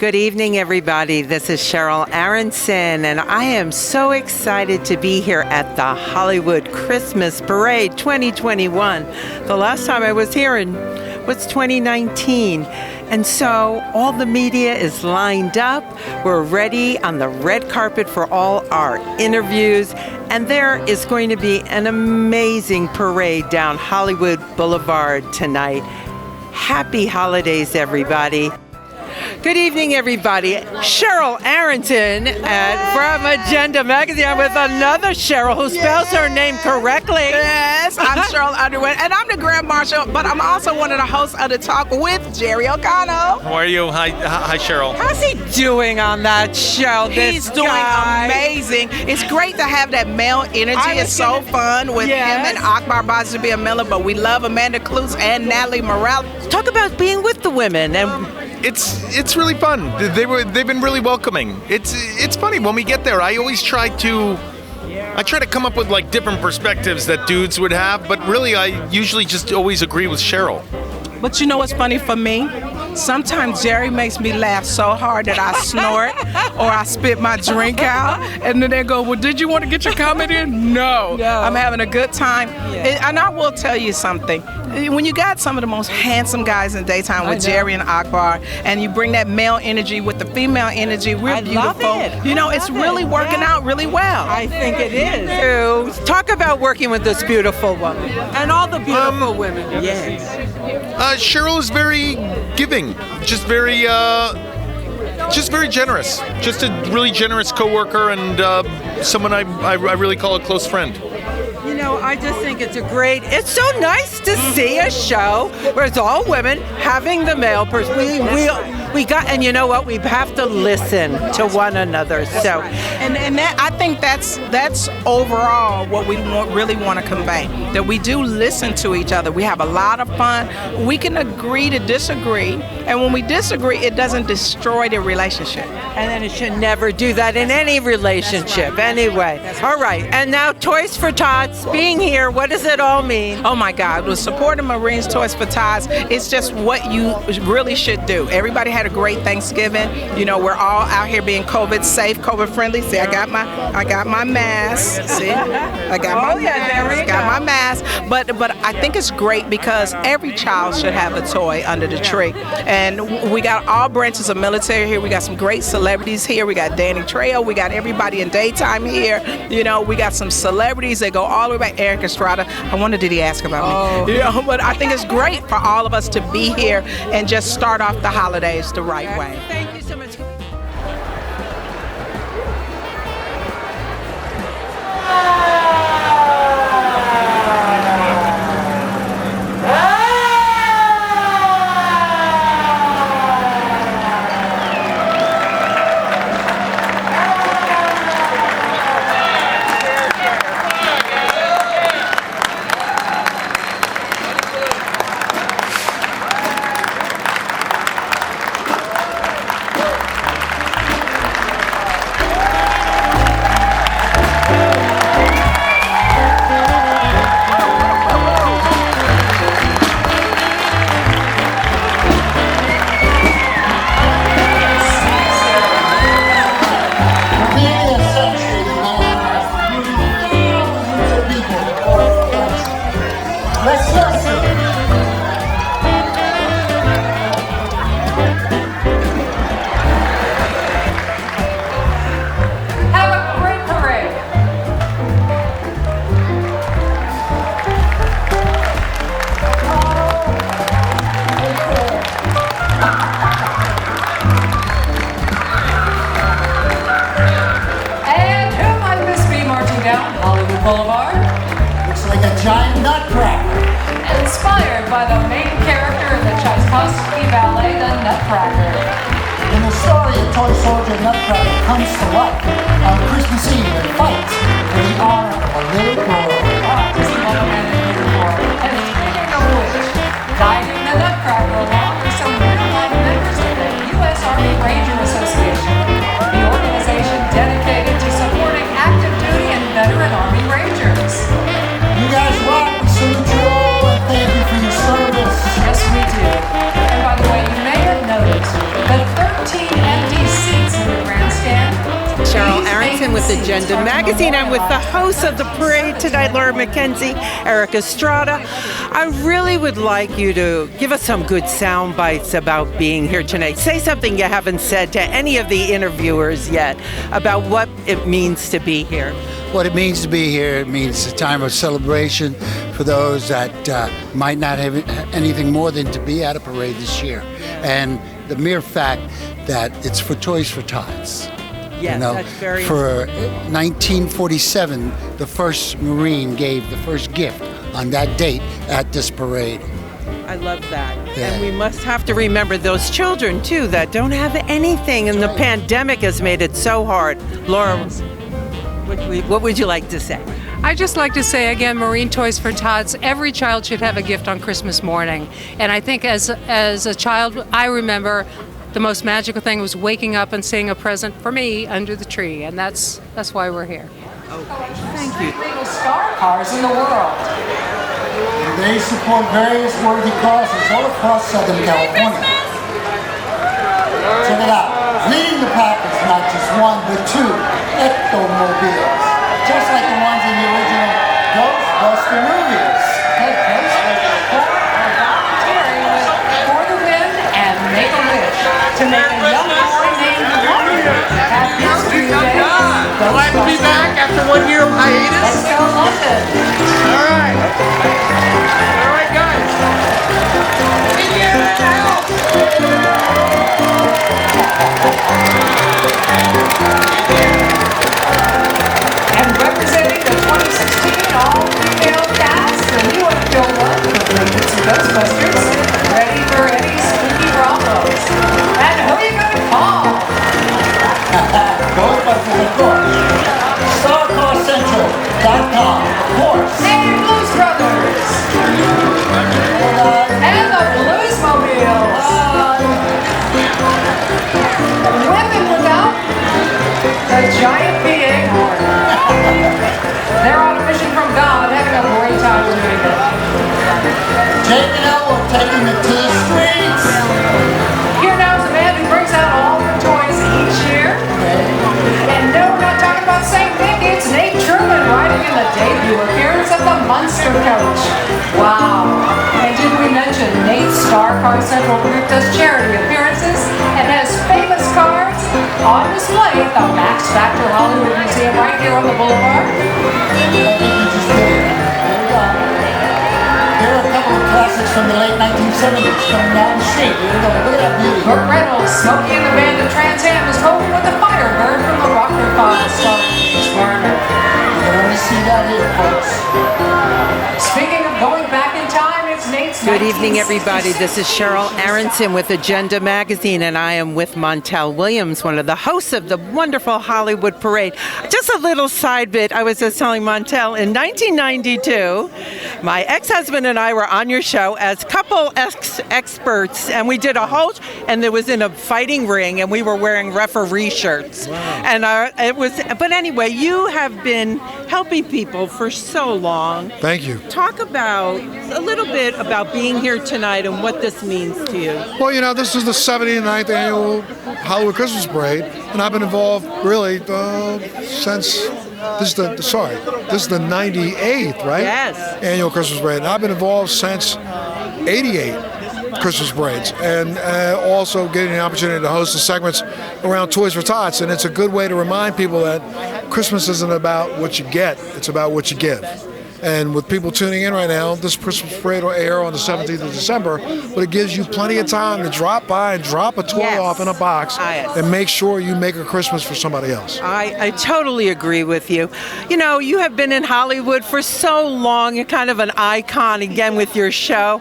Good evening, everybody. This is Sheryl Aronson, and I am so excited to be here at the Hollywood Christmas Parade 2021. The last time I was here was 2019. And so all the media is lined up. We're ready on the red carpet for all our interviews. And there is going to be an amazing parade down Hollywood Boulevard tonight. Happy holidays, everybody. Good evening, everybody. Sheryl Aronson from Agenda Magazine. I'm with another Sheryl who spells her name correctly. Yes, I'm Sheryl Underwood, and I'm the Grand Marshal, but I'm also one of the hosts of the Talk with Jerry O'Connell. How are you? Hi, Sheryl. How's he doing on that show? He's doing amazing. It's great to have that male energy. It's so fun with him and Akbar Bazabia Miller, but we love Amanda Klutz and Natalie Morales. Talk about being with the women and. It's really fun. They've been really welcoming. It's funny when we get there. I try to come up with like different perspectives that dudes would have, but really I usually just always agree with Sheryl. But you know what's funny for me? Sometimes Jerry makes me laugh so hard that I snort or I spit my drink out, and then they go, well, did you want to get your comment in? No. I'm having a good time. And I will tell you something. When you got some of the most handsome guys in daytime with Jerry and Akbar, and you bring that male energy with the female energy, we're beautiful. Love it. You know, it's really working out really well. I think it is. So, talk about working with this beautiful woman and all the beautiful women. Yes. Sheryl is very giving, just very generous. Just a really generous coworker and someone I really call a close friend. You know, I just think it's so nice to see a show where it's all women having the male person. We got, and you know what? We have to listen to one another. So, and that, I think that's overall what we really want to convey. That we do listen to each other. We have a lot of fun. We can agree to disagree, and when we disagree, it doesn't destroy the relationship. And then it should never do that in any relationship. Anyway, all right. And now, Toys for Tots being here. What does it all mean? Oh my God! With supporting Marines Toys for Tots, it's just what you really should do. Everybody had a great Thanksgiving. You know, we're all out here being COVID safe, COVID friendly. See, I got my mask. See, I got my mask. But I think it's great because every child should have a toy under the tree. And we got all branches of military here. We got some great celebrities here. We got Danny Trejo. We got everybody in daytime here. You know, we got some celebrities that go all the way back. Erik, Estrada. I wonder, did he ask about me? You know, but I think it's great for all of us to be here and just start off the holidays the right way. Thank you so much. Yes, we do. And by the way, you may have noticed that 13 Aronson with Agenda Magazine. I'm with the host of the parade tonight, Laura McKenzie, Erik Estrada. I really would like you to give us some good sound bites about being here tonight. Say something you haven't said to any of the interviewers yet about what it means to be here. What it means to be here, it means a time of celebration for those that might not have anything more than to be at a parade this year. And the mere fact that it's for Toys for Tots. Yes, that's very For 1947, the first Marine gave the first gift on that date at this parade. I love that. Yeah. And we must have to remember those children, too, that don't have anything, and the pandemic has made it so hard. Laura, what would you like to say? I just like to say again, Marine Toys for Tots, every child should have a gift on Christmas morning. And I think as a child, I remember the most magical thing was waking up and seeing a present for me under the tree, and that's why we're here. Okay, thank you. Legal star cars in the world. They support various worthy causes all across Southern California. Check it out. Leading the pack is not just one, but two ectomobiles, just like the ones in the original Ghostbuster movies. For the win and make a wish to make a young boy named Wonder have his dream day. Glad to be back after 1 year of hiatus. Let's go London. All right. All right, guys. Indiana in the house. And representing the 2016 all-female cast, the new Oficial one from Ghostbusters, ready for any spooky Broncos. And who are you gonna call? Ghostbusters, of course. StarCarCentral.com, of course. Name Blues Brothers. And the Bluesmobiles. Women without the giant V8 They're on a mission from God, having a great time doing it. Taking it, we're taking it to the streets. Here now is a man who brings out all the toys each year. And no, we're not talking about St. Nick, it's Nate Truman riding in the debut appearance of the Munster Coach. Wow. And did we mention Nate's Star Car Central group does charity appearances and has famous cars on display at the Max Factor Hollywood Museum right here on the boulevard. There are a couple of classics from the late 1970s coming down the street. Here we go. Look at that beauty. Burt Reynolds, Smokey and the Band of Trans Am is hoping with the Firebird from the Rocker Files starring Chris Warner. You can only see that here, folks. Speaking of going back in time, it's Nate's Good evening, everybody. This is Sheryl Aronson with Agenda Magazine, and I am with Montel Williams, one of the hosts of the wonderful Hollywood Parade. Just a little side bit. I was just telling Montel, in 1992, my ex-husband and I were on your show as couple experts, and we did a whole, and there was in a fighting ring, and we were wearing referee shirts. Wow. And it was, but anyway, you have been helping people for so long. Thank you. Talk about a little bit about being here tonight and what this means to you. Well, you know, this is the 79th annual Hollywood Christmas Parade, and I've been involved really since this is the 98th, right? Yes. Annual Christmas Parade, and I've been involved since '88 Christmas parades, and also getting the opportunity to host the segments around Toys for Tots, and it's a good way to remind people that Christmas isn't about what you get; it's about what you give. And with people tuning in right now, this Christmas parade will air on the 17th of December, but it gives you plenty of time to drop by and drop a toy off in a box and make sure you make a Christmas for somebody else. I totally agree with you. You know, you have been in Hollywood for so long. You're kind of an icon again with your show.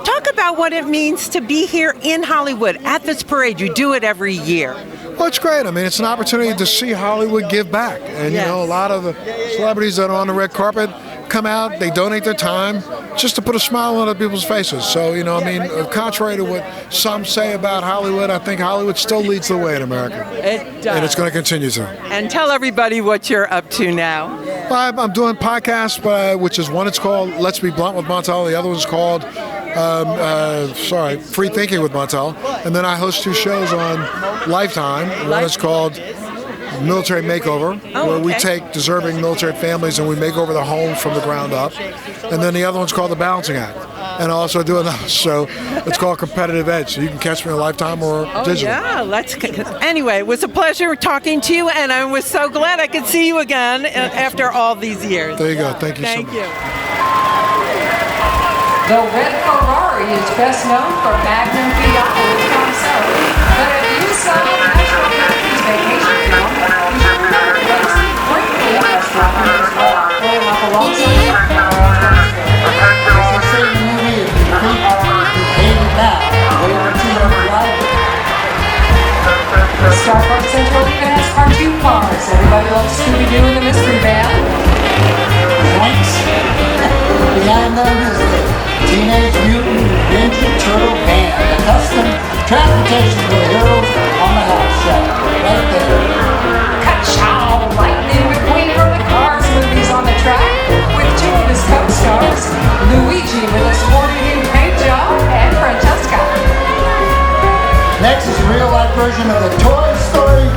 Talk about what it means to be here in Hollywood at this parade. You do it every year. Well, it's great. I mean, it's an opportunity to see Hollywood give back. And, you know, a lot of the celebrities that are on the red carpet come out, they donate their time just to put a smile on other people's faces. So, you know, I mean, contrary to what some say about Hollywood, I think Hollywood still leads the way in America. It does. And it's going to continue to. And tell everybody what you're up to now. Well, I'm doing podcasts, which is one, it's called Let's Be Blunt with Montel. The other one's called Free Thinking with Montel. And then I host two shows on Lifetime. One is called military makeover, where we okay. take deserving military families and we make over the home from the ground up. And then the other one's called The Balancing Act. And I also do another show. It's called Competitive Edge. So you can catch me on Lifetime or digital. Yeah, anyway, it was a pleasure talking to you, and I was so glad I could see you again after all these years. There you go. Thank you so Thank much. you. The red Ferrari is best known for Magnum Fiat concept. But if you saw National Lampoon's Vacation film, you should remember that it's greatly restaurant as well. Rolling up alongside you. As they say in the movie, if you think you hate it now, wait until you arrive. Star Park Central even has cartoon cars. Everybody loves Scooby-Doo and the Mystery Band. Points. Behind them is the Teenage Mutant Ninja Turtle Band, a custom transportation for the heroes on the house show. Right there. Ka-chow! Lightning McQueen from the Cars movies on the track with two of his co-stars, Luigi with a sporty new paint job and Francesca. Next is a real-life version of the Toy Story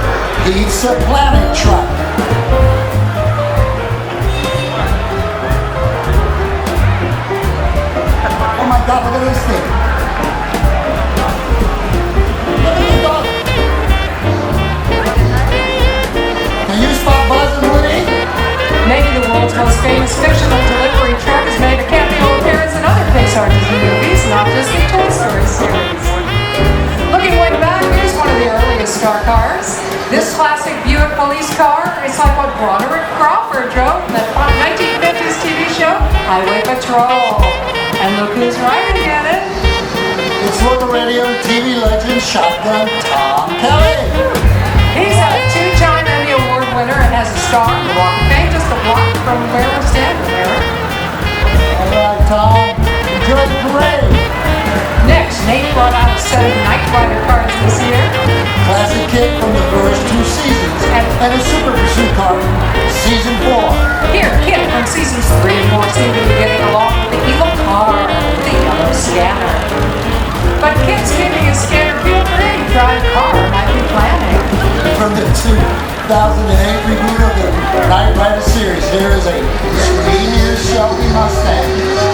Pizza Planet truck. Oh my God, look at this thing. Look at the dog. Can you spot Buzz and Woody? Maybe the world's most famous fictional delivery truck has made a cameo appearance in other Pixar Disney movies, not just the Toy Story series. Looking way back, here's one of the earliest star cars. This classic Buick police car is like what Broderick Crawford drove in the 1950s TV show Highway Patrol. And look who's riding in it. It's local radio and TV legend shotgun Tom Kelly. He's a two-time Emmy Award winner and has a star in the Walk of Fame just a block from where we're standing there. All right, Tom, enjoy the parade. Next, Nate brought out a set of Knight Rider cars this year. Classic kit from the first two seasons and a Super Pursuit car from season 4. Here, Kit from seasons 3 and 4 seem to be getting along with the evil car, the yellow scanner. But Kit's giving his scanner feel free to drive a car might be planning. From the 2008 reboot of the Knight Rider series, here is a screamier Shelby Mustang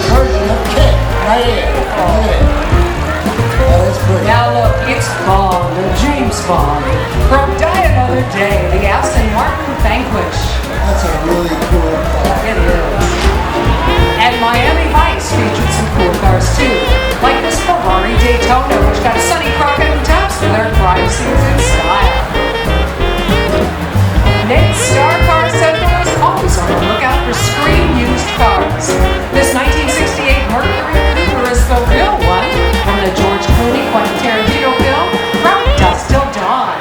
version of Kit right here. Look at it. That is pretty. Now look, it's Bond, or James Bond, from Die Another Day, the Aston Martin Vanquish. That's a really cool car. It is. And Miami Vice featured some cool cars too, like this Ferrari Daytona, which got Sonny Crockett and Taps for their crime scenes in style. Nate's Star Car Central is always on the lookout for screen-used cars. This 1968 Mercury Cougar is the real one from the George Clooney Quentin Tarantino film From Dusk Till Dawn.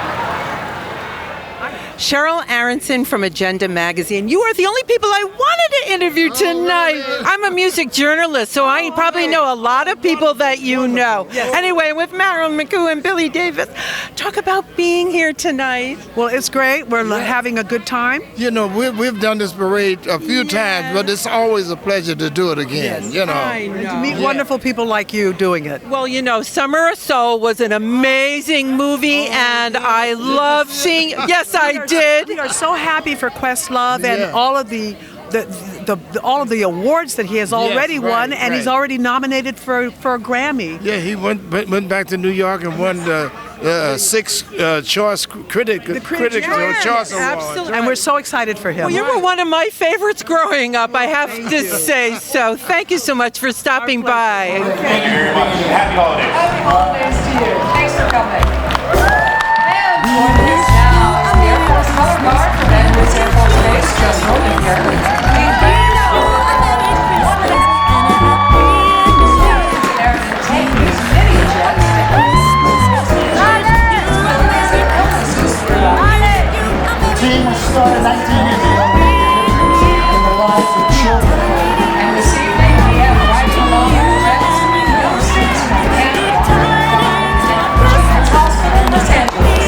Sheryl Aronson from Agenda Magazine. You are the only people I wanted to interview tonight. I'm a music journalist, so I probably know a lot of people that you know. Anyway, with Marilyn McCoo and Billy Davis, talk about being here tonight. Well, it's great. We're having a good time. You know, we've done this parade a few times, but it's always a pleasure to do it again, you know. I And know. to meet wonderful people like you doing it. Well, you know, Summer of Soul was an amazing movie, and I love seeing. Yes, I did. We are so happy for Questlove and all of the all of the awards that he has already won, and he's already nominated for a Grammy. Yeah, he went back to New York and won the sixth choice critic choice award. Absolutely. And we're so excited for him. Well, you were one of my favorites growing up, I have to say so. Thank you so much for stopping by. Thank you very much. Happy holidays. Happy holidays to you. Thanks for coming. And joining us now is the Air Force Color Guard from Edwards Air Force Base, just holding here. The team was started 19 years ago in the lives of children. And this evening we have riding along with friends, young students from Canada, Children's Hospital in Los Angeles.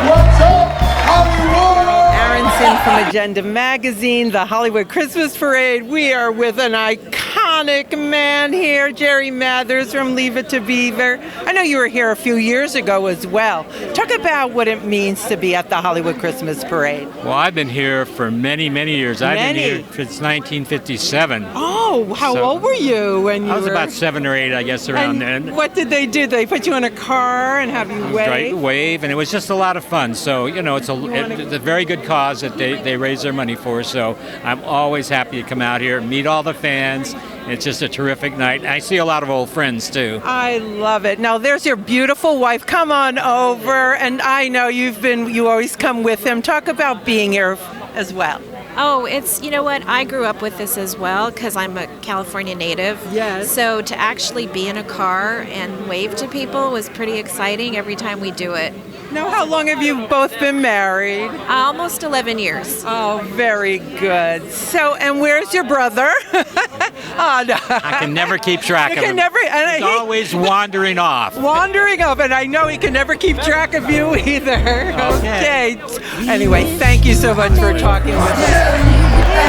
What's up, Hollywood? Aronson from Agenda Magazine, the Hollywood Christmas Parade. We are with an iconic iconic man here, Jerry Mathers from Leave It to Beaver. I know you were here a few years ago as well. Talk about what it means to be at the Hollywood Christmas Parade. Well, I've been here for many, many years. I've been here since 1957. Oh, how old were you when you I was were? about 7 or 8, I guess, around then. What did they do? They put you in a car and have you wave? And it was just a lot of fun. So, it's a very good cause that they raise their money for. So I'm always happy to come out here, meet all the fans. It's just a terrific night. I see a lot of old friends, too. I love it. Now, there's your beautiful wife. Come on over. And I know you always come with him. Talk about being here as well. Oh, you know what? I grew up with this as well because I'm a California native. Yes. So to actually be in a car and wave to people was pretty exciting every time we do it. Now, how long have you both been married? Almost 11 years. Oh, very good. So, and where's your brother? Oh, no. I can never keep track of him. He's always wandering off. Wandering off, and I know he can never keep track of you either. Okay. Anyway, thank you so much for talking with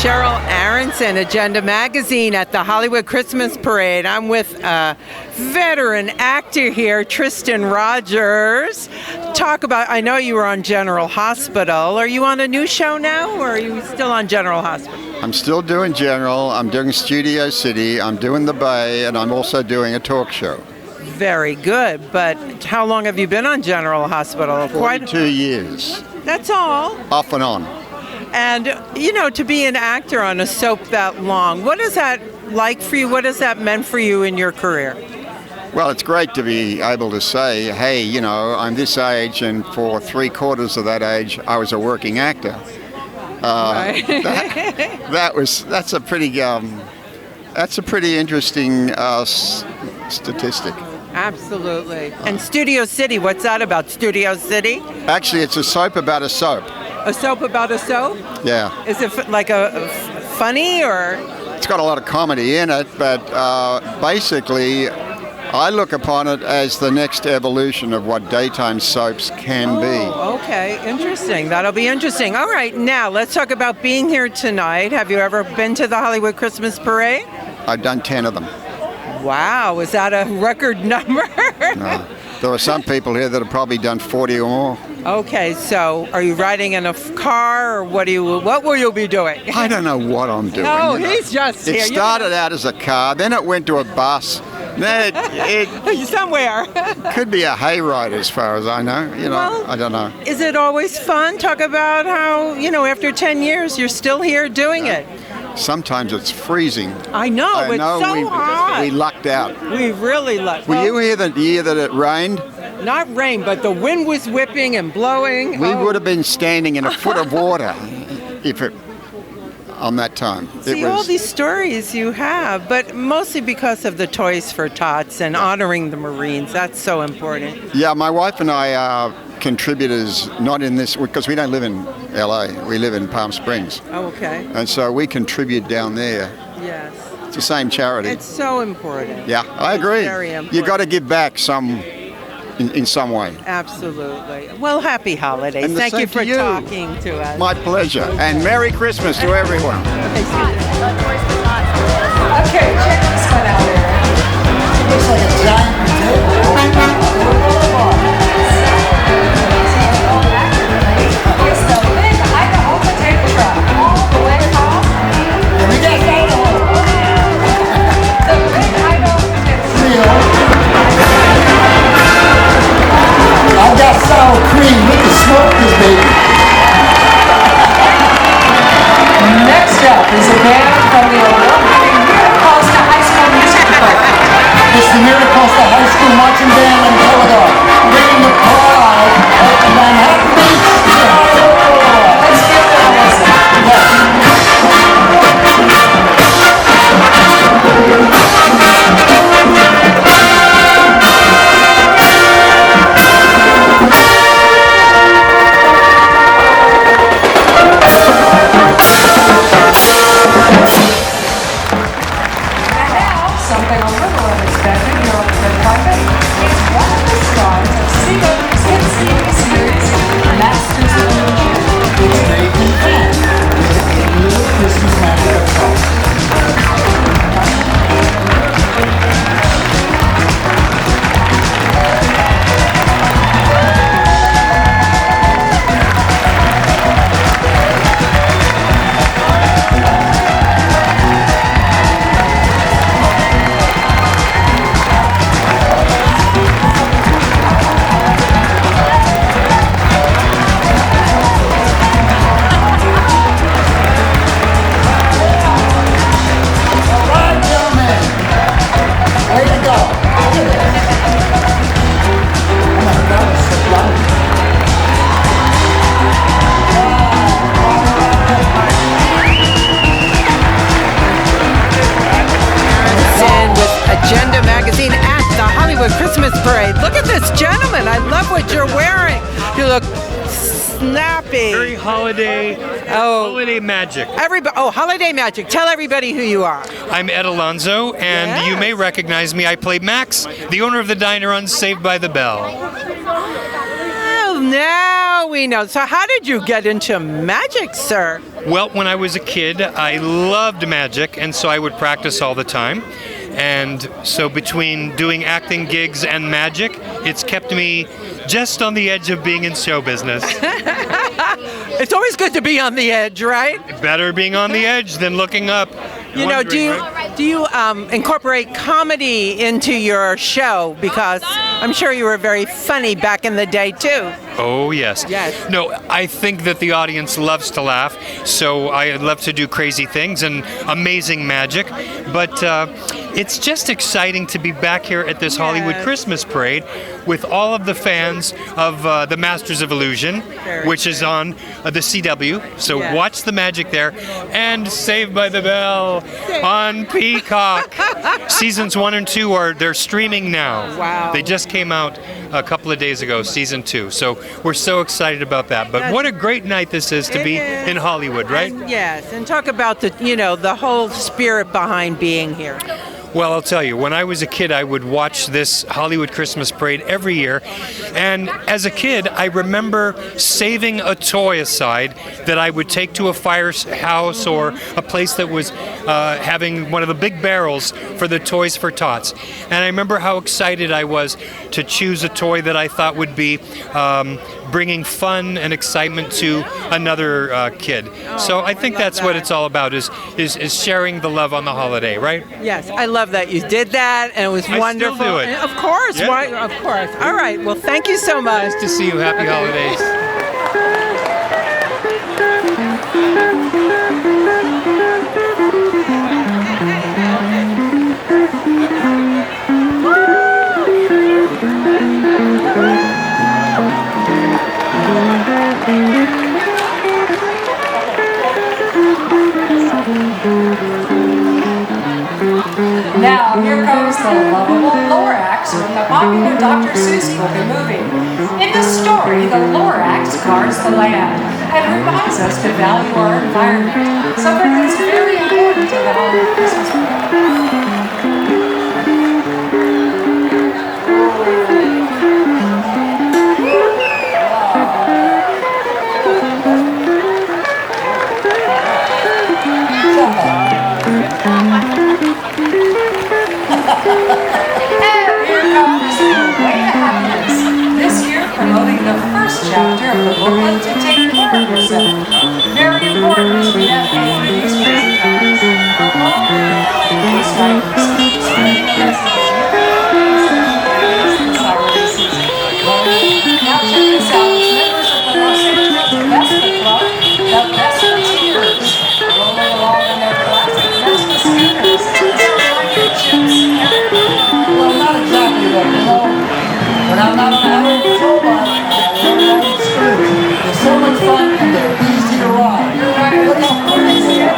Sheryl Aronson, Agenda Magazine at the Hollywood Christmas Parade. I'm with a veteran actor here, Tristan Rogers. Talk about, I know you were on General Hospital. Are you on a new show now, or are you still on General Hospital? I'm still doing General, I'm doing Studio City, I'm doing The Bay, and I'm also doing a talk show. Very good, but how long have you been on General Hospital? 42 years. That's all? Off and on. And, you know, to be an actor on a soap that long, what is that like for you? What has that meant for you in your career? Well, it's great to be able to say, hey, you know, I'm this age, and for 3/4 of that age, I was a working actor. Right. That's a pretty interesting statistic. Absolutely. And Studio City, what's that about, Studio City? Actually, it's a soap about a soap. A soap about a soap? Yeah. Is it like a funny, or? It's got a lot of comedy in it, but basically, I look upon it as the next evolution of what daytime soaps can be. Okay, interesting. That'll be interesting. All right, now let's talk about being here tonight. Have you ever been to the Hollywood Christmas Parade? I've done 10 of them. Wow, is that a record number? No. There are some people here that have probably done 40 or more. Okay, so are you riding in a car, or what will you be doing? I don't know what I'm doing. No, he's just here. It started out as a car, then it went to a bus. Then it somewhere. Could be a hayride as far as I know. You know, Well, I don't know. Is it always fun? Talk about how, you know, after 10 years, you're still here doing it. Sometimes it's freezing. I know, it's so hot. We lucked out. We really lucked. Were you here the year that it rained? Not rain, but the wind was whipping and blowing. We would have been standing in a foot of water on that time. See, all these stories you have, but mostly because of the Toys for Tots and honoring the Marines. That's so important. Yeah, my wife and I are contributors, not in this, because we don't live in LA, we live in Palm Springs. Oh, okay. And so we contribute down there. Yes. It's the same charity. It's so important. Yeah, I agree. It's very important. You got to give back in some way. Absolutely. Well, happy holidays. And the Thank you same for to you. talking to us. My pleasure. And Merry Christmas to everyone. Okay, check this one out, Erik. Looks like a giant potato. It's the big Idaho potato truck, all the way across. The big Idaho potato truck. I've got sour cream. We can smoke this baby. Next up is a band from the award-winning Miracosta High School Musical. It's the Miracosta High School Marching Band in Keller, bringing the pride of Manhattan Beach. Let's give it a listen. Something a little unexpected here on the red carpet. It's one of the stars of CW's hit TV series, Masters of the Universe. It's Nathan Penn with a little Christmas magic of song. Agenda Magazine at the Hollywood Christmas Parade. Look at this gentleman. I love what you're wearing. You look snappy. Very holiday. Holiday magic. Holiday magic. Tell everybody who you are. I'm Ed Alonzo, and you may recognize me. I play Max, the owner of the diner on Saved by the Bell. Oh, Now we know. So how did you get into magic, sir? Well, when I was a kid, I loved magic, and so I would practice all the time. And so between doing acting gigs and magic, it's kept me just on the edge of being in show business. It's always good to be on the edge, right? Better being on the edge than looking up. You know, do you incorporate comedy into your show? Because I'm sure you were very funny back in the day, too. Oh, yes. Yes. No, I think that the audience loves to laugh, so I love to do crazy things and amazing magic. But it's just exciting to be back here at this Hollywood Christmas Parade with all of the fans of the Masters of Illusion, which is on the CW. So watch the magic there. And Saved by the Bell on Peacock. Seasons 1 and 2 they're streaming now. Wow. They just came out a couple of days ago, season 2. So we're so excited about that. But what a great night this is to be in Hollywood, right? Yes, and talk about the whole spirit behind being here. Well, I'll tell you, when I was a kid, I would watch this Hollywood Christmas Parade every year. And as a kid, I remember saving a toy aside that I would take to a firehouse or a place that was having one of the big barrels for the Toys for Tots. And I remember how excited I was to choose a toy that I thought would be bringing fun and excitement to another kid. So I think that's what it's all about, is sharing the love on the holiday, right? Yes, I love that you did that, and it was wonderful. I still do it. And of course, Yeah. why? Of course. All right. Well, thank you so much. Nice to see you. Happy holidays. Now, here comes the lovable Lorax from the popular Dr. Seuss book and movie. In the story, the Lorax guards the land and reminds us to value our environment, something that's very important to the Hollywood Christmas parade. And here comes the Way to Happiness. This year, promoting the first chapter of the booklet to take care of yourself. Very important as we have over these crazy times. These strikers, spreading the message. This holiday season. Now check this out. Members of the Los Angeles Investment Club, the Messeteers, rolling along in their classic Messenger scooters. Well, not exactly that, you know. When I'm not on a hell of a patrol bike, I learn how to screw. They're so much fun and they're easy to ride. Look how cool they are.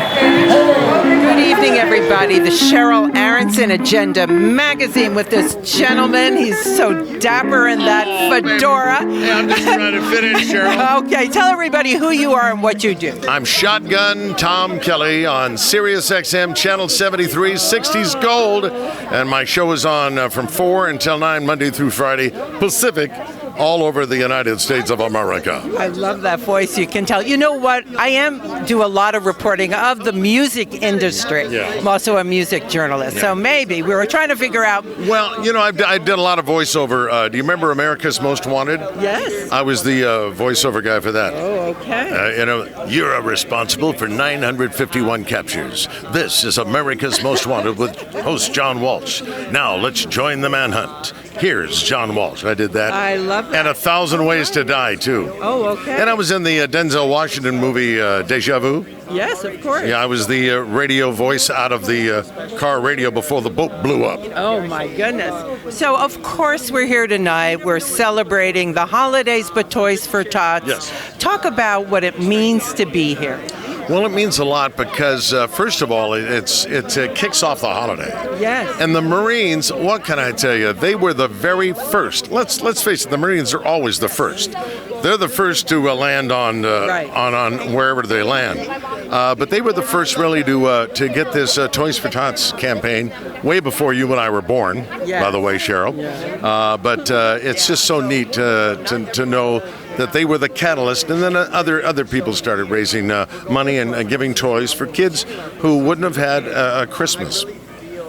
Good evening, everybody. The Sheryl Aronson Agenda magazine with this gentleman. He's so dapper in that fedora. Yeah, I'm just trying to fit in, Sheryl. Okay, tell everybody who you are and what you do. I'm Shotgun Tom Kelly on Sirius XM Channel 73, 60s Gold. And my show is on from 4 until 9, Monday through Friday, Pacific, all over the United States of America. I love that voice. You can tell. You know what? I do a lot of reporting of the music industry. Yeah. I'm also a music journalist. Yeah. So maybe we were trying to figure out. Well, you know, I did a lot of voiceover. Do you remember America's Most Wanted? Yes. I was the voiceover guy for that. Oh, okay. You know, you're responsible for 951 captures. This is America's Most Wanted with host John Walsh. Now let's join the manhunt. Here's John Walsh. I did that. I love that. And 1,000 Ways to Die, too. Oh, okay. And I was in the Denzel Washington movie Deja Vu. Yes, of course. Yeah, I was the radio voice out of the car radio before the boat blew up. Oh, my goodness. So, of course, we're here tonight. We're celebrating the holidays, but Toys for Tots. Yes. Talk about what it means to be here. Well, it means a lot because, first of all, it kicks off the holiday. Yes. And the Marines, what can I tell you? They were the very first. Let's face it, the Marines are always the first. They're the first to land on wherever they land. But they were the first really to get this Toys for Tots campaign way before you and I were born, by the way, Sheryl. Yeah. But it's just so neat to know that they were the catalyst, and then other people started raising money and giving toys for kids who wouldn't have had a Christmas.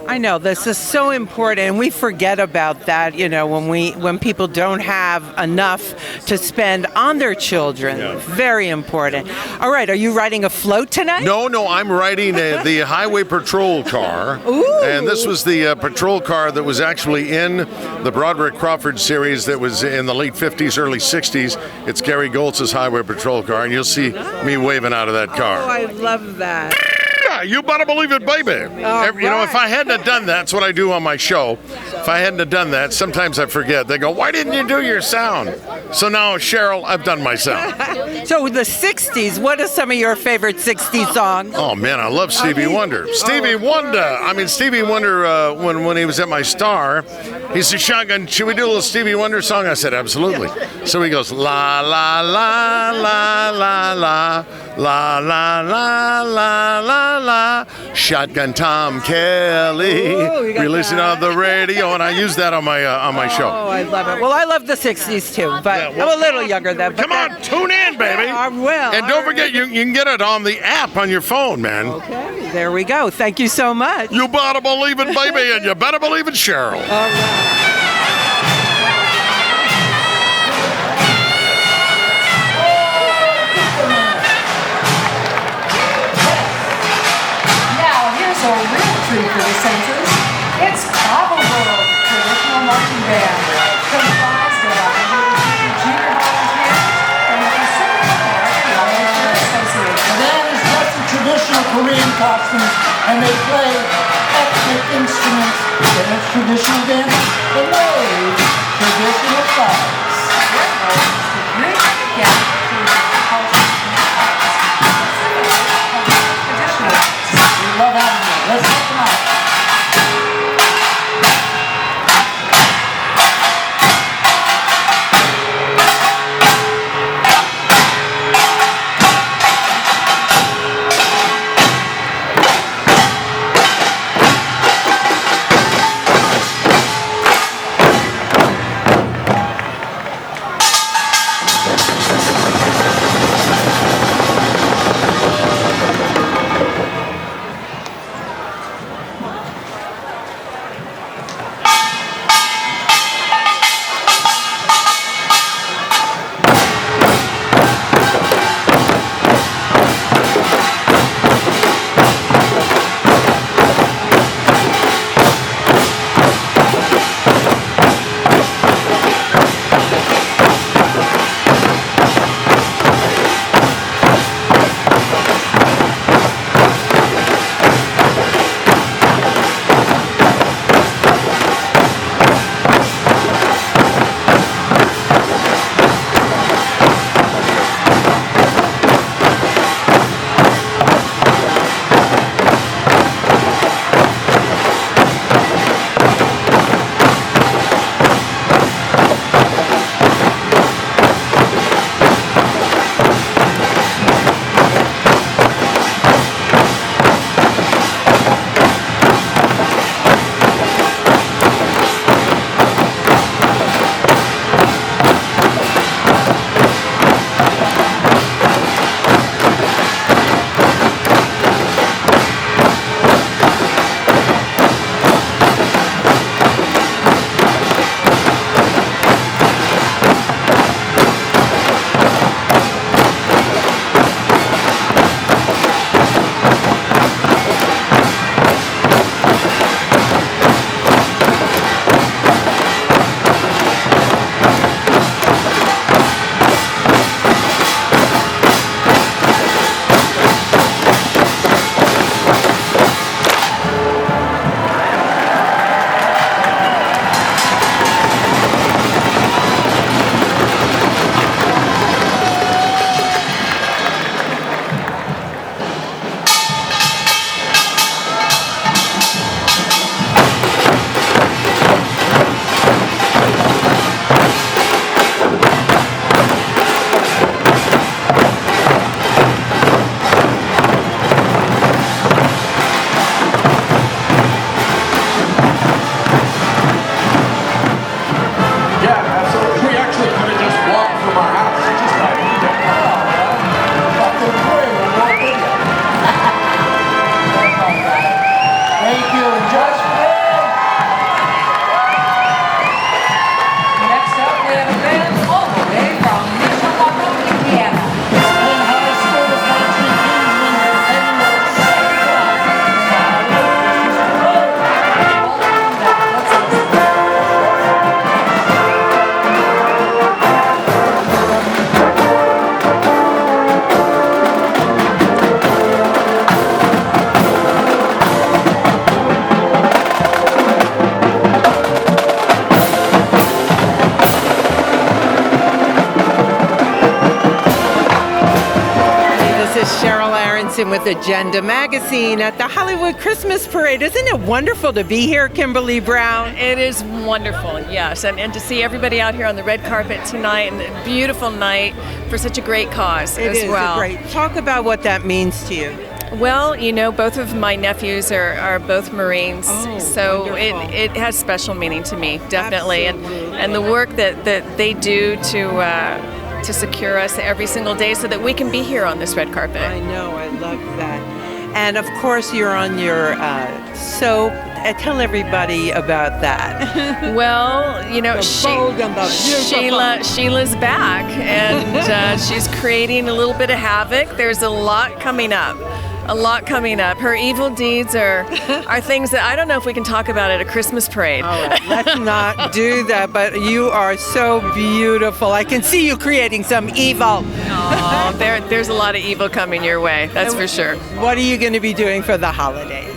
I know this is so important, and we forget about that. When people don't have enough to spend on their children. Yeah. Very important. All right, are you riding a float tonight? No, I'm riding the highway patrol car. Ooh. And this was the patrol car that was actually in the Broderick Crawford series that was in the late 50s, early 60s. It's Gary Goltz's highway patrol car, and you'll see me waving out of that car. Oh, I love that. Yeah, you better believe it, baby. If I hadn't have done that, that's what I do on my show. If I hadn't have done that, sometimes I forget. They go, why didn't you do your sound? So now, Sheryl, I've done my sound. So the 60s, what are some of your favorite 60s songs? Oh, man, I love Stevie Wonder. Stevie Wonder, when he was at my Star, he said, Shotgun, should we do a little Stevie Wonder song? I said, absolutely. So he goes, la, la, la, la, la, la, la, la, la, la, la, la, Shotgun Tom Kelly, releasing on the radio, and I use that on my show. Oh, I love it. Well, I love the 60s too, but I'm a little younger then. Come on, tune in, baby. I will. And don't forget, you can get it on the app on your phone, man. Okay, there we go. Thank you so much. You better believe it, baby, and you better believe it, Sheryl. All right. A real treat for the senses. It's Cava World, traditional marching band, comprised of 150 junior volunteers from the Pacific Northwest Volunteer Association. The band is dressed in traditional Korean costumes, and they play ethnic instruments. They have traditional dance, the wave, traditional flags. Their goal is to bring together the cultures and arts, specifically traditional arts. We love having you. Let's check them out. is Sheryl Aronson with Agenda Magazine at the Hollywood Christmas Parade. Isn't it wonderful to be here, Kimberly Brown? It is wonderful, yes. And to see everybody out here on the red carpet tonight, and a beautiful night for such a great cause as well. It is great. Talk about what that means to you. Well, you know, both of my nephews are both Marines, so wonderful. it has special meaning to me, definitely. And the work that they do to secure us every single day so that we can be here on this red carpet. I know, I love that. And of course, you're on your soap. Tell everybody about that. Well, you know, Sheila's back, and she's creating a little bit of havoc. There's a lot coming up. Her evil deeds are things that I don't know if we can talk about at a Christmas parade. All right, let's not do that, but you are so beautiful. I can see you creating some evil. Oh, there's a lot of evil coming your way, that's for sure. What are you going to be doing for the holidays?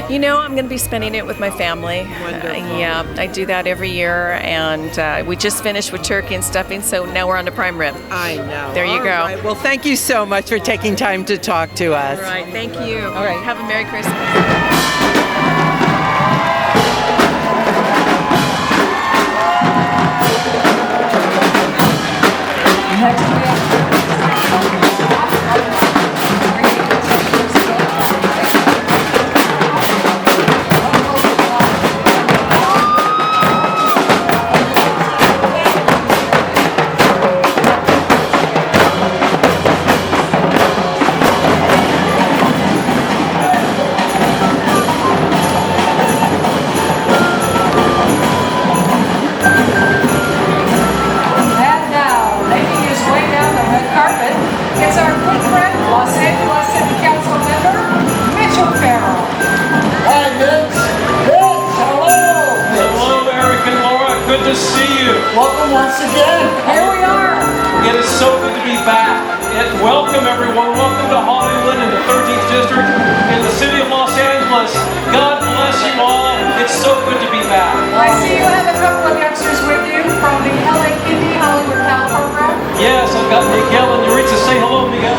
You know, I'm going to be spending it with my family. Yeah, I do that every year, and we just finished with turkey and stuffing, so now we're on to prime rib. I know. There you go. Right. Well, thank you so much for taking time to talk to us. All right, thank you. All right. Have a Merry Christmas. Welcome once again. Here we are. It is so good to be back. And welcome everyone. Welcome to Hollywood in the 13th District in the city of Los Angeles. God bless you all. It's so good to be back. I see you have a couple of youngsters with you from the LA Indie Hollywood Cal program. Yes, I've got Miguel and Eureka. Say hello, Miguel.